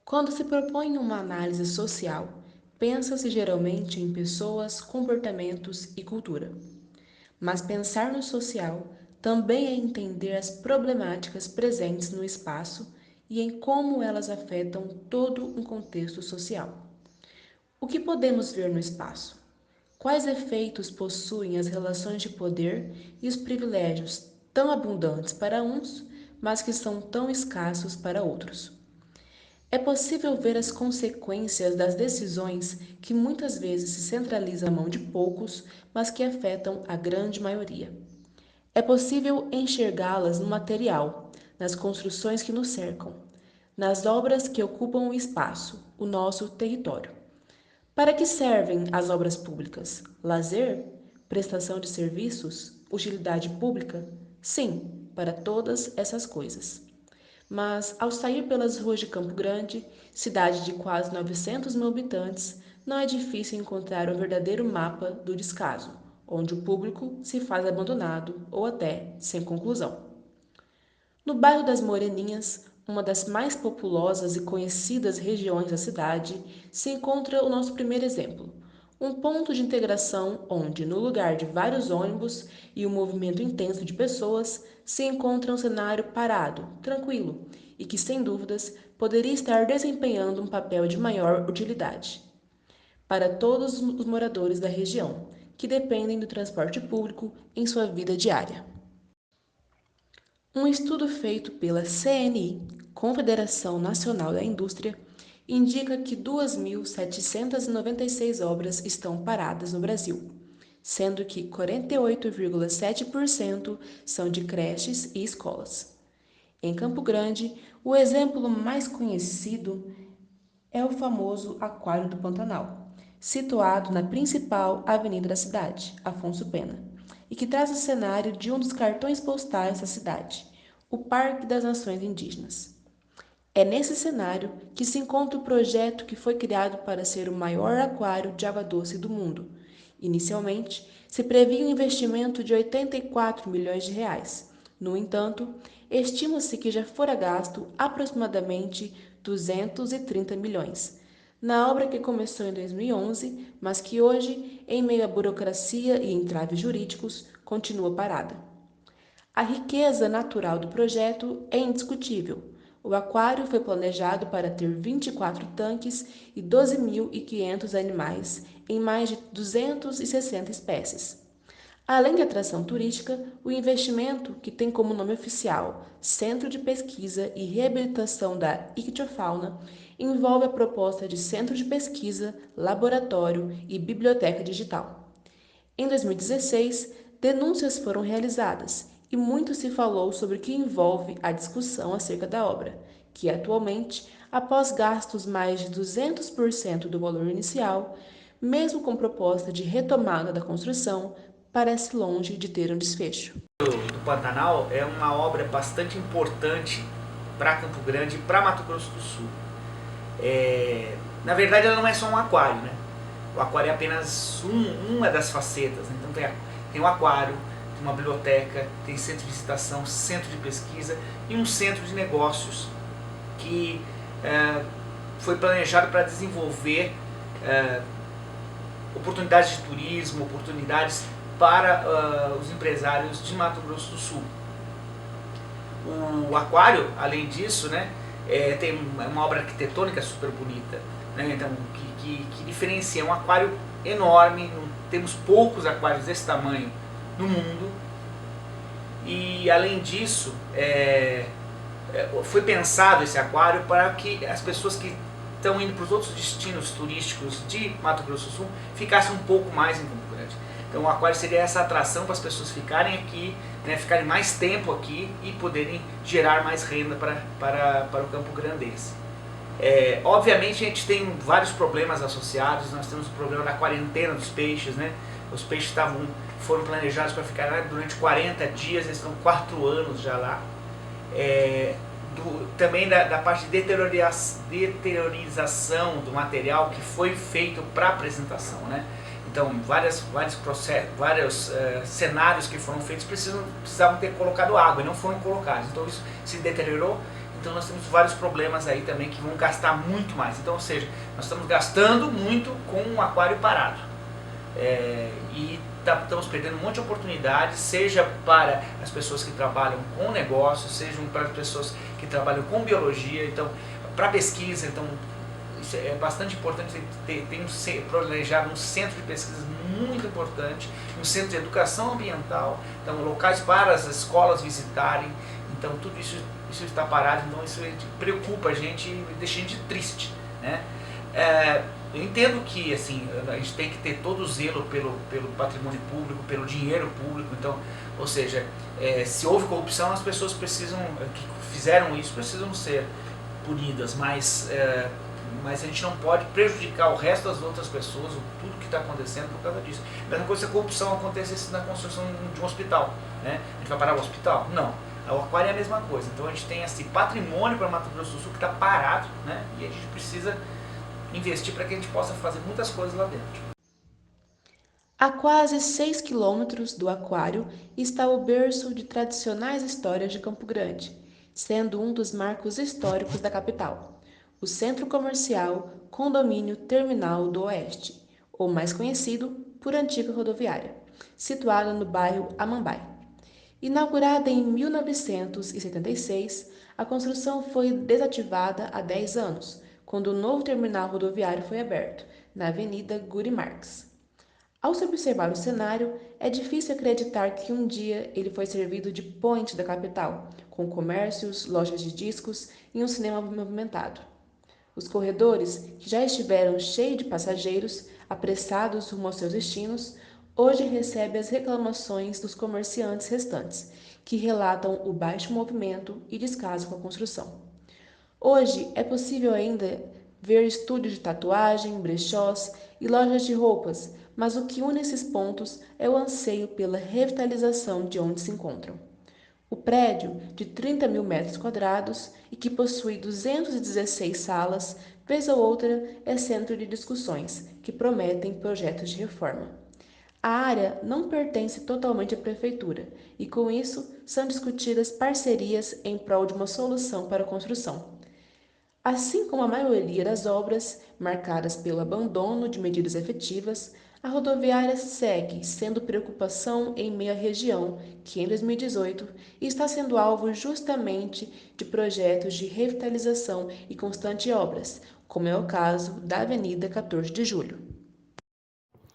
Quando se propõe uma análise social, pensa-se geralmente em pessoas, comportamentos e cultura. Mas pensar no social também é entender as problemáticas presentes no espaço e em como elas afetam todo um contexto social. O que podemos ver no espaço? Quais efeitos possuem as relações de poder e os privilégios tão abundantes para uns, mas que são tão escassos para outros? É possível ver as consequências das decisões que muitas vezes se centralizam na mão de poucos, mas que afetam a grande maioria. É possível enxergá-las no material, nas construções que nos cercam, nas obras que ocupam o espaço, o nosso território. Para que servem as obras públicas? Lazer? Prestação de serviços? Utilidade pública? Sim, para todas essas coisas. Mas, ao sair pelas ruas de Campo Grande, cidade de quase 900 mil habitantes, não é difícil encontrar o verdadeiro mapa do descaso, onde o público se faz abandonado ou até sem conclusão. No bairro das Moreninhas, uma das mais populosas e conhecidas regiões da cidade, se encontra o nosso primeiro exemplo. Um ponto de integração onde, no lugar de vários ônibus e um movimento intenso de pessoas, se encontra um cenário parado, tranquilo e que, sem dúvidas, poderia estar desempenhando um papel de maior utilidade para todos os moradores da região, que dependem do transporte público em sua vida diária. Um estudo feito pela CNI, Confederação Nacional da Indústria, indica que 2.796 obras estão paradas no Brasil, sendo que 48,7% são de creches e escolas. Em Campo Grande, o exemplo mais conhecido é o famoso Aquário do Pantanal, situado na principal avenida da cidade, Afonso Pena, e que traz o cenário de um dos cartões postais da cidade, o Parque das Nações Indígenas. É nesse cenário que se encontra o projeto que foi criado para ser o maior aquário de água doce do mundo. Inicialmente, se previa um investimento de 84 milhões de reais. No entanto, estima-se que já fora gasto aproximadamente 230 milhões. Na obra que começou em 2011, mas que hoje, em meio à burocracia e entraves jurídicos, continua parada. A riqueza natural do projeto é indiscutível. O aquário foi planejado para ter 24 tanques e 12.500 animais em mais de 260 espécies. Além de atração turística, o investimento, que tem como nome oficial Centro de Pesquisa e Reabilitação da Ictiofauna, envolve a proposta de centro de pesquisa, laboratório e biblioteca digital. Em 2016, denúncias foram realizadas e muito se falou sobre o que envolve a discussão acerca da obra, que atualmente, após gastos mais de 200% do valor inicial, mesmo com proposta de retomada da construção, parece longe de ter um desfecho. Do Pantanal é uma obra bastante importante para Campo Grande e para Mato Grosso do Sul. Na verdade, ela não é só um aquário, né? O aquário é apenas uma das facetas, né? Então tem um aquário, tem uma biblioteca, tem centro de visitação, centro de pesquisa e um centro de negócios que foi planejado para desenvolver oportunidades de turismo, oportunidades para os empresários de Mato Grosso do Sul. O aquário, além disso, né, tem uma obra arquitetônica super bonita, né, então, que diferencia. É um aquário enorme, temos poucos aquários desse tamanho no mundo, e além disso, foi pensado esse aquário para que as pessoas que estão indo para os outros destinos turísticos de Mato Grosso do Sul ficassem um pouco mais em Campo Grande. Então o aquário seria essa atração para as pessoas ficarem aqui, né, ficarem mais tempo aqui e poderem gerar mais renda para o Campo Grandense. Obviamente a gente tem vários problemas associados. Nós temos o problema da quarentena dos peixes, né? Os peixes foram planejados para ficar lá durante 40 dias, eles estão 4 anos já lá. Também da parte de deteriorização do material que foi feito para apresentação, né? Então, vários cenários que foram feitos precisavam ter colocado água e não foram colocados. Então, isso se deteriorou. Então nós temos vários problemas aí também que vão gastar muito mais. Então, ou seja, nós estamos gastando muito com um aquário parado. E estamos perdendo um monte de oportunidades, seja para as pessoas que trabalham com negócios, seja para as pessoas que trabalham com biologia, então para pesquisa. Então isso é bastante importante ter planejado um centro de pesquisas muito importante, um centro de educação ambiental, então locais para as escolas visitarem. Então tudo isso está parado, então isso preocupa a gente e deixa a gente triste, né? Eu entendo que assim, a gente tem que ter todo o zelo pelo patrimônio público, pelo dinheiro público, então, ou seja, se houve corrupção, as pessoas que fizeram isso precisam ser punidas, mas a gente não pode prejudicar o resto das outras pessoas, tudo que está acontecendo por causa disso. A mesma coisa se a corrupção acontecesse na construção de um hospital, né? A gente vai parar o hospital? Não. O aquário é a mesma coisa. Então a gente tem esse patrimônio para Mato Grosso do Sul que está parado, né? E a gente precisa investir para que a gente possa fazer muitas coisas lá dentro. A quase 6 quilômetros do aquário está o berço de tradicionais histórias de Campo Grande, sendo um dos marcos históricos da capital, o Centro Comercial Condomínio Terminal do Oeste, ou mais conhecido por Antiga Rodoviária, situado no bairro Amambai. Inaugurada em 1976, a construção foi desativada há 10 anos, quando o novo terminal rodoviário foi aberto, na Avenida Guri Marques. Ao se observar o cenário, é difícil acreditar que um dia ele foi servido de ponte da capital, com comércios, lojas de discos e um cinema movimentado. Os corredores, que já estiveram cheios de passageiros, apressados rumo aos seus destinos, hoje recebem as reclamações dos comerciantes restantes, que relatam o baixo movimento e descaso com a construção. Hoje é possível ainda ver estúdios de tatuagem, brechós e lojas de roupas, mas o que une esses pontos é o anseio pela revitalização de onde se encontram. O prédio, de 30 mil metros quadrados e que possui 216 salas, vez ou outra é centro de discussões que prometem projetos de reforma. A área não pertence totalmente à prefeitura e, com isso, são discutidas parcerias em prol de uma solução para a construção. Assim como a maioria das obras, marcadas pelo abandono de medidas efetivas, a rodoviária segue sendo preocupação em meio à região, que em 2018 está sendo alvo justamente de projetos de revitalização e constantes obras, como é o caso da Avenida 14 de Julho.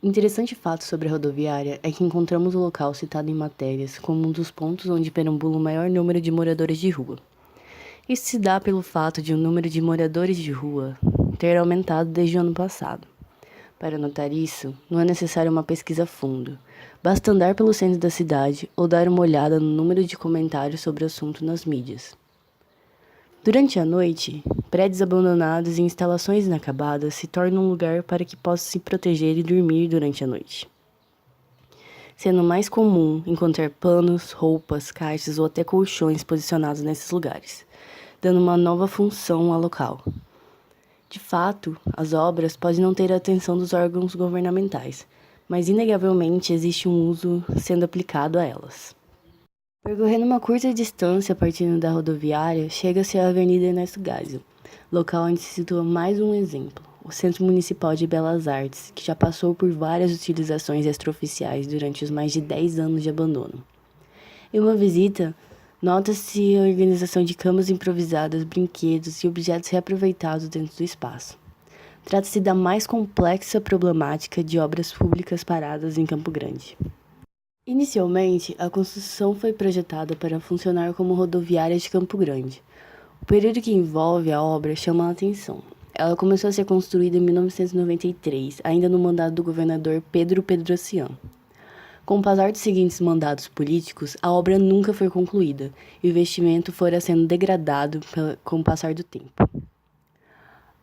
Interessante fato sobre a rodoviária é que encontramos o local citado em matérias como um dos pontos onde perambula o maior número de moradores de rua. Isso se dá pelo fato de o número de moradores de rua ter aumentado desde o ano passado. Para notar isso, não é necessário uma pesquisa a fundo. Basta andar pelo centro da cidade ou dar uma olhada no número de comentários sobre o assunto nas mídias. Durante a noite, prédios abandonados e instalações inacabadas se tornam um lugar para que possa se proteger e dormir durante a noite, sendo mais comum encontrar panos, roupas, caixas ou até colchões posicionados nesses lugares, dando uma nova função ao local. De fato, as obras podem não ter a atenção dos órgãos governamentais, mas inegavelmente existe um uso sendo aplicado a elas. Percorrendo uma curta distância partindo da rodoviária, chega-se à Avenida Ernesto Geisel, local onde se situa mais um exemplo, o Centro Municipal de Belas Artes, que já passou por várias utilizações extraoficiais durante os mais de 10 anos de abandono. Em uma visita, nota-se a organização de camas improvisadas, brinquedos e objetos reaproveitados dentro do espaço. Trata-se da mais complexa problemática de obras públicas paradas em Campo Grande. Inicialmente, a construção foi projetada para funcionar como rodoviária de Campo Grande. O período que envolve a obra chama a atenção. Ela começou a ser construída em 1993, ainda no mandato do governador Pedro Pedrocian. Com o passar dos seguintes mandatos políticos, a obra nunca foi concluída e o investimento fora sendo degradado com o passar do tempo.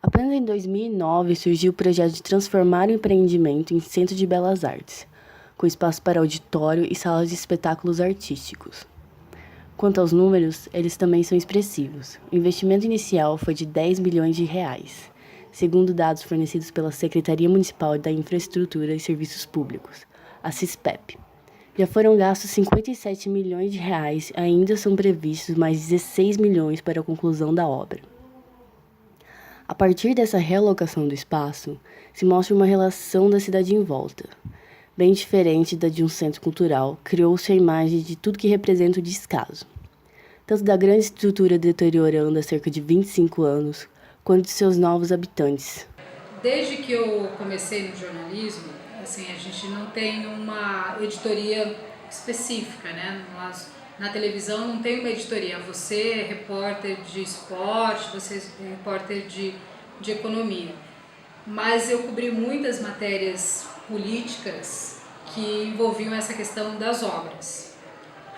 Apenas em 2009 surgiu o projeto de transformar o empreendimento em Centro de Belas Artes, com espaço para auditório e salas de espetáculos artísticos. Quanto aos números, eles também são expressivos. O investimento inicial foi de 10 milhões de reais, segundo dados fornecidos pela Secretaria Municipal da Infraestrutura e Serviços Públicos, a CISPEP. Já foram gastos 57 milhões de reais, ainda são previstos mais 16 milhões para a conclusão da obra. A partir dessa realocação do espaço, se mostra uma relação da cidade em volta. Bem diferente da de um centro cultural, criou-se a imagem de tudo que representa o descaso, tanto da grande estrutura deteriorando há cerca de 25 anos, quanto de seus novos habitantes. Desde que eu comecei no jornalismo, assim, a gente não tem uma editoria específica, né? Na televisão não tem uma editoria. Você é repórter de esporte, você é repórter de economia. Mas eu cobri muitas matérias políticas que envolviam essa questão das obras.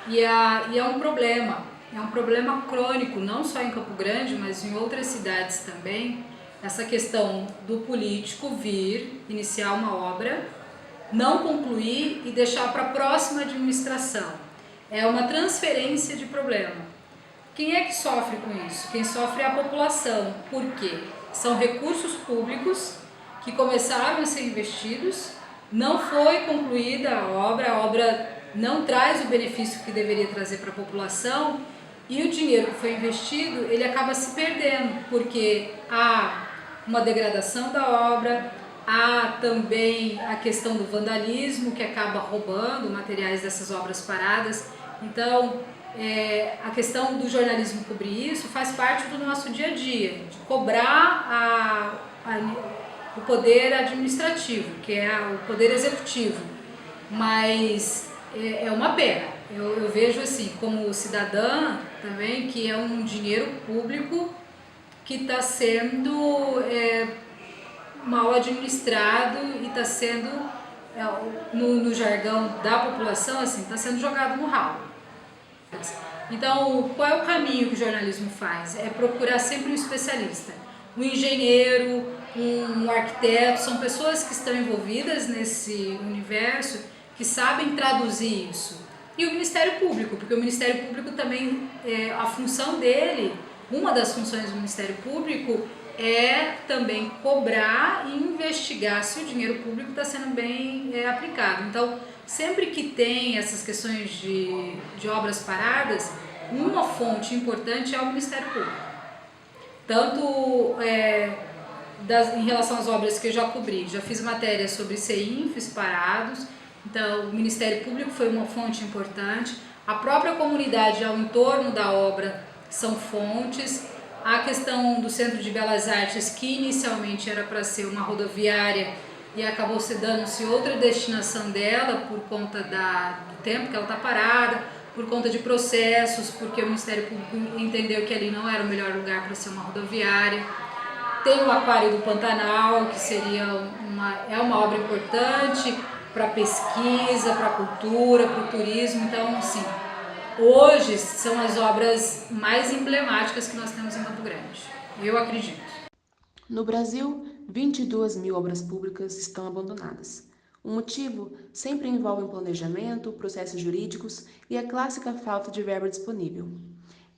E é um problema crônico, não só em Campo Grande, mas em outras cidades também, essa questão do político vir, iniciar uma obra, não concluir e deixar para a próxima administração. É uma transferência de problema. Quem é que sofre com isso? Quem sofre é a população. Por quê? São recursos públicos que começaram a ser investidos, não foi concluída a obra não traz o benefício que deveria trazer para a população e o dinheiro que foi investido, ele acaba se perdendo, porque há uma degradação da obra, há também a questão do vandalismo, que acaba roubando materiais dessas obras paradas. Então, a questão do jornalismo cobrir isso faz parte do nosso dia a dia, de cobrar o poder administrativo, que é o poder executivo, mas é uma pena. Eu vejo assim, como cidadã também, que é um dinheiro público que está sendo mal administrado e está sendo, no jargão da população, assim, está sendo jogado no ralo. Então, qual é o caminho que o jornalismo faz? É procurar sempre um especialista, um engenheiro, um arquiteto, são pessoas que estão envolvidas nesse universo, que sabem traduzir isso. E o Ministério Público, porque o Ministério Público também, a função dele, uma das funções do Ministério Público é também cobrar e investigar se o dinheiro público está sendo bem aplicado. Então, sempre que tem essas questões de obras paradas, uma fonte importante é o Ministério Público. Tanto em relação às obras que eu já cobri, já fiz matéria sobre CEINFs parados, então o Ministério Público foi uma fonte importante, a própria comunidade ao entorno da obra são fontes, a questão do Centro de Belas Artes, que inicialmente era para ser uma rodoviária e acabou se dando-se outra destinação dela por conta do tempo que ela está parada, por conta de processos, porque o Ministério Público entendeu que ali não era o melhor lugar para ser uma rodoviária. Tem o Aquário do Pantanal, que seria uma obra importante para pesquisa, para a cultura, para o turismo. Então, sim, hoje são as obras mais emblemáticas que nós temos em Campo Grande, eu acredito. No Brasil, 22 mil obras públicas estão abandonadas. O motivo sempre envolve planejamento, processos jurídicos e a clássica falta de verba disponível.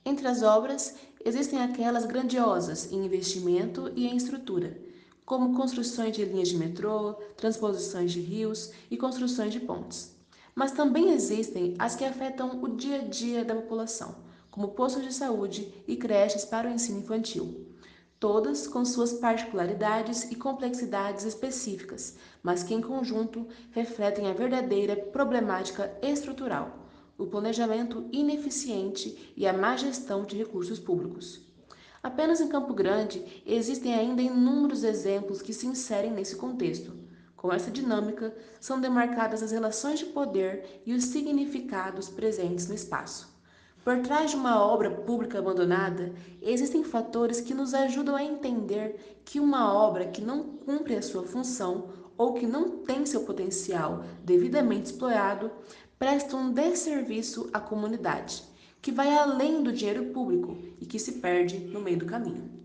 Entre as obras, existem aquelas grandiosas em investimento e em estrutura, como construções de linhas de metrô, transposições de rios e construções de pontes. Mas também existem as que afetam o dia a dia da população, como postos de saúde e creches para o ensino infantil. Todas com suas particularidades e complexidades específicas, mas que em conjunto refletem a verdadeira problemática estrutural, o planejamento ineficiente e a má gestão de recursos públicos. Apenas em Campo Grande existem ainda inúmeros exemplos que se inserem nesse contexto. Com essa dinâmica, são demarcadas as relações de poder e os significados presentes no espaço. Por trás de uma obra pública abandonada, existem fatores que nos ajudam a entender que uma obra que não cumpre a sua função ou que não tem seu potencial devidamente explorado presta um desserviço à comunidade, que vai além do dinheiro público e que se perde no meio do caminho.